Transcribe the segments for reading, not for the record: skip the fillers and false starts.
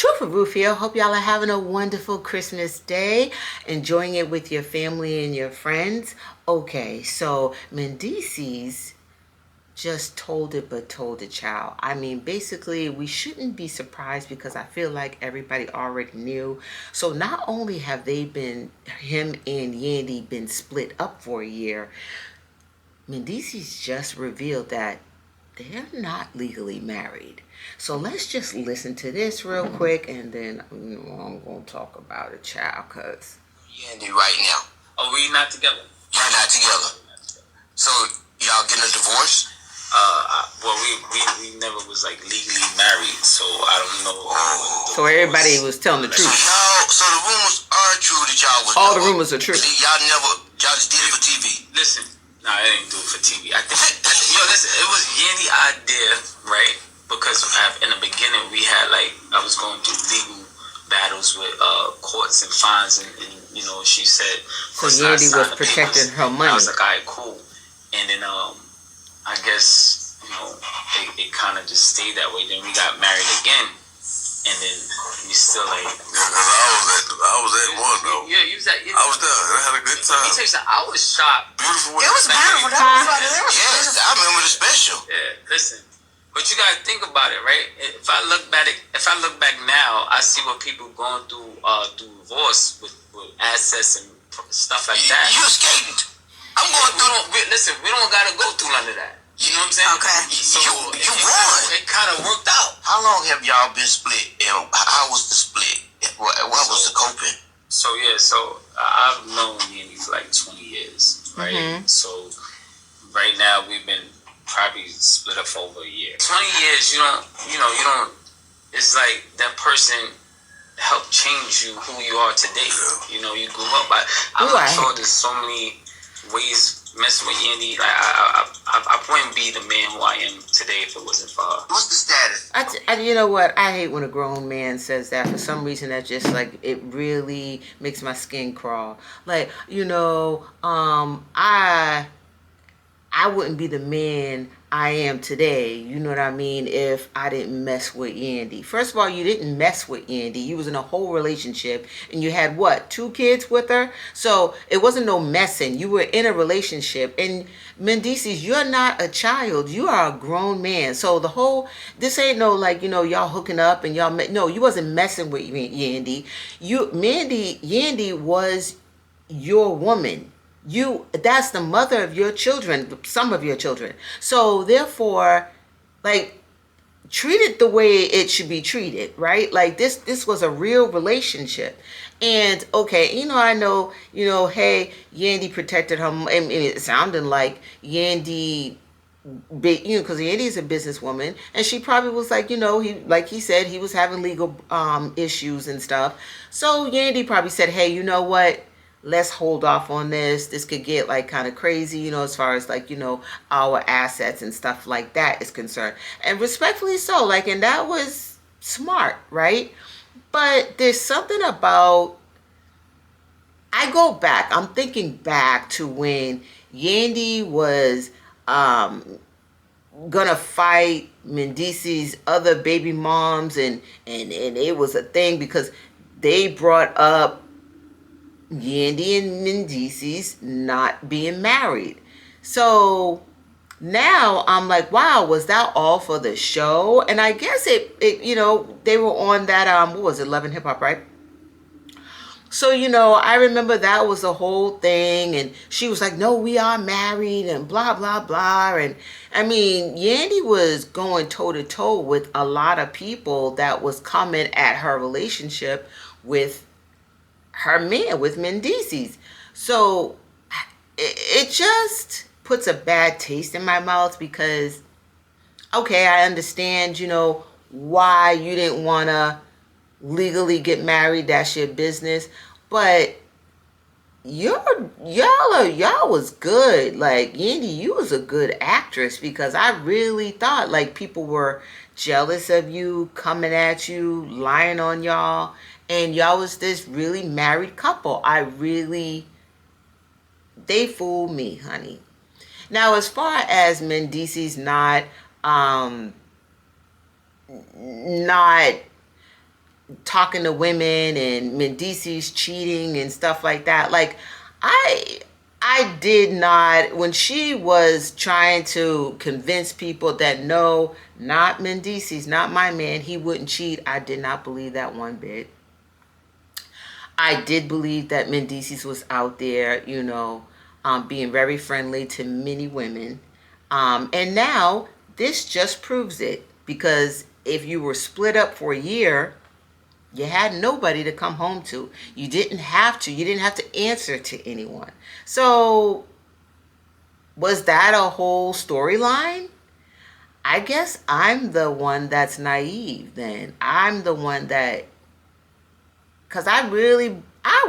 Truth of Ruth here. Hope y'all are having a wonderful Christmas day, enjoying it with your family and your friends. Okay, so MENDEECEES just told it but told it, child. I mean, basically, we shouldn't be surprised because I feel like everybody already knew. So not only have him and Yandy been split up for a year, MENDEECEES just revealed that they're not legally married. So let's just listen to this real quick, and then I'm going to talk about it, child, because... Yandy right now. Oh, we not together? You're not together. So, y'all getting a divorce? Well, we never was, like, legally married, so I don't know. So everybody was telling the truth. So the rumors are true that y'all was... All the rumors are true. Y'all just did it for TV. Listen. Nah, I didn't do it for TV. I think, listen, it was Yandy's idea, right? Because in the beginning, we had, like, I was going through legal battles with courts and fines, and she said... So Yandy was protecting her money. I was like, all right, cool. And then, I guess, it kind of just stayed that way. Then we got married again, and then we still, like... Yeah, because I was at one, though. Yeah, you was at... I was there. I had a good time. I was shocked. Beautiful. It was beautiful. Yes, I remember the special. Yeah, listen. But you gotta think about it, right? If I look back now, I see what people going through divorce with assets and stuff like that. You escaped. I'm going through. Listen, we don't gotta go through none of that. You know what I'm saying? Okay. So you won. It kind of worked out. How long have y'all been split? And how was the split? What was the coping? So I've known Yandy for like 20 years, right? Mm-hmm. So right now we've been probably split up for over a year. 20 years, you don't. It's like that person helped change you who you are today. You grew up. I'm sure there's so many ways messing with Yandy. Like I wouldn't be the man who I am today if it wasn't for her. What's the status? You know what? I hate when a grown man says that. For some reason, that just like it really makes my skin crawl. Like I wouldn't be the man I am today, you know what I mean, if I didn't mess with Yandy. First of all, you didn't mess with Yandy. You was in a whole relationship, and you had, 2 kids with her? So it wasn't no messing. You were in a relationship. And MENDEECEES, you're not a child. You are a grown man. So this ain't no, y'all hooking up and y'all... No, you wasn't messing with Yandy. Yandy was your woman. That's the mother of your children, some of your children. So therefore, treat it the way it should be treated, right? Like this was a real relationship. And okay, I know, hey, Yandy protected her. I mean, it sounded like Yandy, because Yandy is a businesswoman, and she probably was he said, he was having legal issues and stuff. So Yandy probably said, hey, you know what? Let's hold off on this. This could get kind of crazy, as far as our assets and stuff like that is concerned. And respectfully so, and that was smart, right? But there's something about, I'm thinking back to when Yandy was gonna fight MENDEECEES' other baby moms, and it was a thing because they brought up Yandy and MENDEECEES not being married. So now I'm like, wow, was that all for the show? And I guess it they were on that what was it, Love and Hip Hop, right? So I remember that was the whole thing, and she was like, no, we are married and blah blah blah. And I mean, Yandy was going toe to toe with a lot of people that was coming at her relationship with her man, with MENDEECEES. So it just puts a bad taste in my mouth because, okay, I understand, why you didn't want to legally get married. That's your business. But y'all was good. Yandy, you was a good actress, because I really thought people were jealous of you, coming at you, lying on y'all. And y'all was this really married couple. They fooled me, honey. Now, as far as MENDEECEES not talking to women and MENDEECEES cheating and stuff like that. Like, I did not, when she was trying to convince people that no, not MENDEECEES, not my man, he wouldn't cheat, I did not believe that one bit. I did believe that MENDEECEES was out there, being very friendly to many women. And now this just proves it, because if you were split up for a year, you had nobody to come home to. You didn't have to. You didn't have to answer to anyone. So was that a whole storyline? I guess I'm the one that's naive then. I'm the one that, because I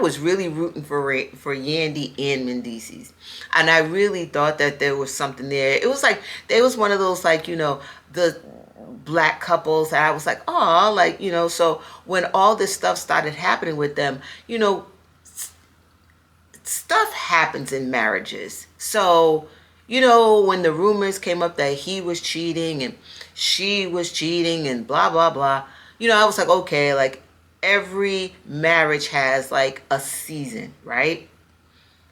was really rooting for Yandy and MENDEECEES, and I really thought that there was something there. It was like, it was one of those, like, the black couples that I was like, oh, like, so when all this stuff started happening with them, stuff happens in marriages. So, when the rumors came up that he was cheating and she was cheating and blah, blah, blah, I was like, okay, like, every marriage has like a season, right?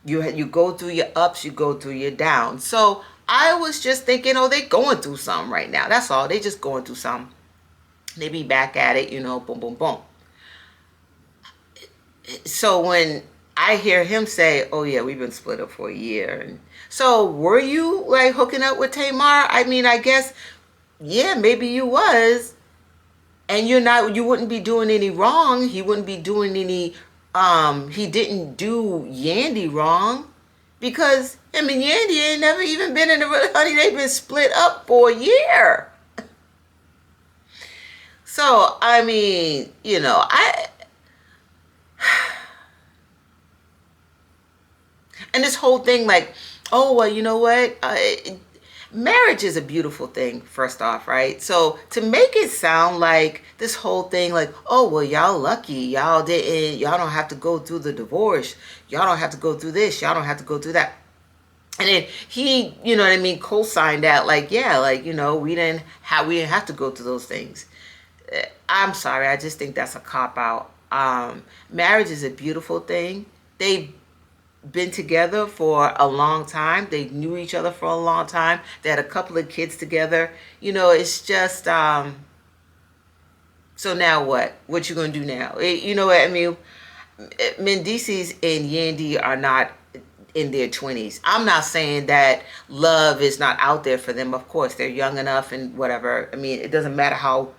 You go through your ups, you go through your downs. So I was just thinking, oh, they going through something right now. That's all. They just going through something. They be back at it, boom, boom, boom. So when I hear him say, oh yeah, we've been split up for a year. And so were you like hooking up with Tamar? I mean, I guess, yeah, maybe you was. And you wouldn't be doing any wrong. He wouldn't be doing any, he didn't do Yandy wrong. Because, I mean, Yandy ain't never even been in a relationship. Honey, they've been split up for a year. So, I mean, and this whole thing, like, oh, well, you know what? Marriage is a beautiful thing, first off, right? So to make it sound like this whole thing, like, oh, well, y'all lucky, y'all don't have to go through the divorce, y'all don't have to go through this, y'all don't have to go through that. And then he, co-signed that, like, yeah, like, we didn't have to go through those things. I'm sorry, I just think that's a cop-out. Marriage is a beautiful thing. They've been together for a long time. They knew each other for a long time. They had a couple of kids together. It's just, so now what? What you gonna do now? You know what I mean? MENDEECEES and Yandy are not in their 20s. I'm not saying that love is not out there for them. Of course, they're young enough and whatever. I mean, it doesn't matter how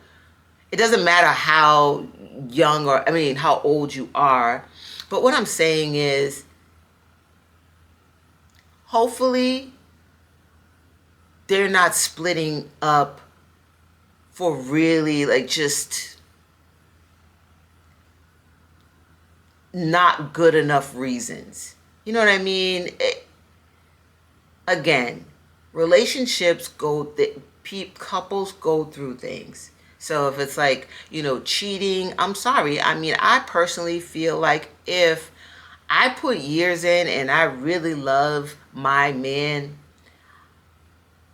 young, or, I mean, how old you are. But what I'm saying is, hopefully they're not splitting up for really, like, just not good enough reasons. You know what I mean? Again, relationships couples go through things. So if it's like, cheating, I'm sorry. I mean, I personally feel like if I put years in and I really love my man,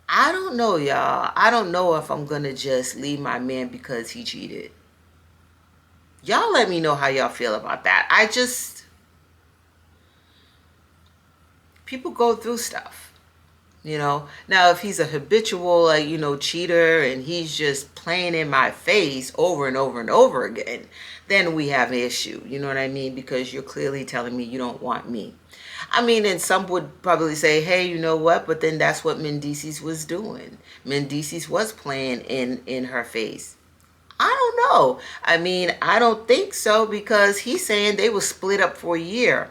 I don't know, y'all. I don't know if I'm going to just leave my man because he cheated. Y'all let me know how y'all feel about that. People go through stuff. Now if he's a habitual, like, cheater, and he's just playing in my face over and over and over again, then we have an issue. You know what I mean? Because you're clearly telling me you don't want me. I mean, and some would probably say, hey, you know what? But then that's what MENDEECEES was doing. MENDEECEES was playing in her face. I don't know. I mean, I don't think so, because he's saying they were split up for a year.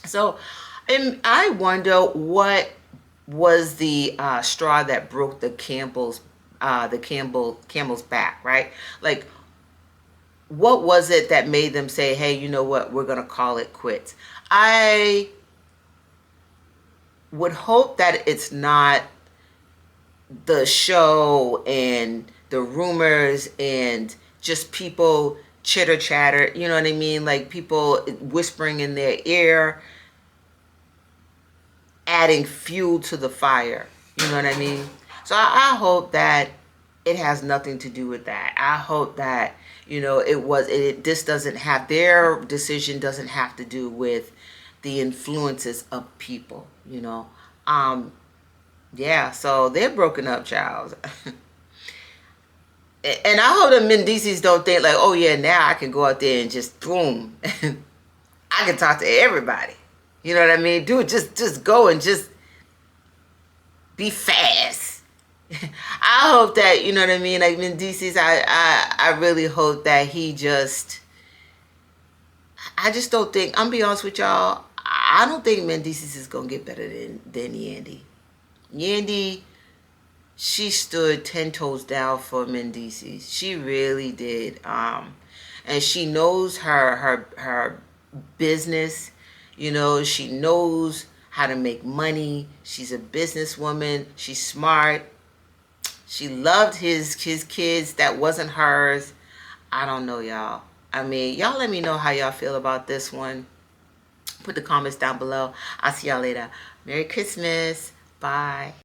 So, and I wonder what was the straw that broke the camel's back, right? Like, what was it that made them say, hey, you know what, we're gonna call it quits? I would hope that it's not the show and the rumors and just people chitter chatter, you know what I mean? Like, people whispering in their ear, adding fuel to the fire. You know what I mean? So I hope that it has nothing to do with that. I hope that, You know, this doesn't have, their decision doesn't have to do with the influences of people, you know. Yeah, so they're broken up, child. And I hope the Mendeecees don't think like, oh yeah, now I can go out there and just boom, I can talk to everybody. You know what I mean? Dude, just go and just be fast. I hope that, you know what I mean, like Mendeecees, I really hope that he just, I just don't think, I'm be honest with y'all, I don't think Mendeecees is gonna get better than Yandy. Yandy, she stood 10 toes down for Mendeecees. She really did. And she knows her business. You know, she knows how to make money. She's a businesswoman. She's smart. She loved his kids that wasn't hers. I don't know, y'all. I mean, y'all let me know how y'all feel about this one. Put the comments down below. I'll see y'all later. Merry Christmas. Bye.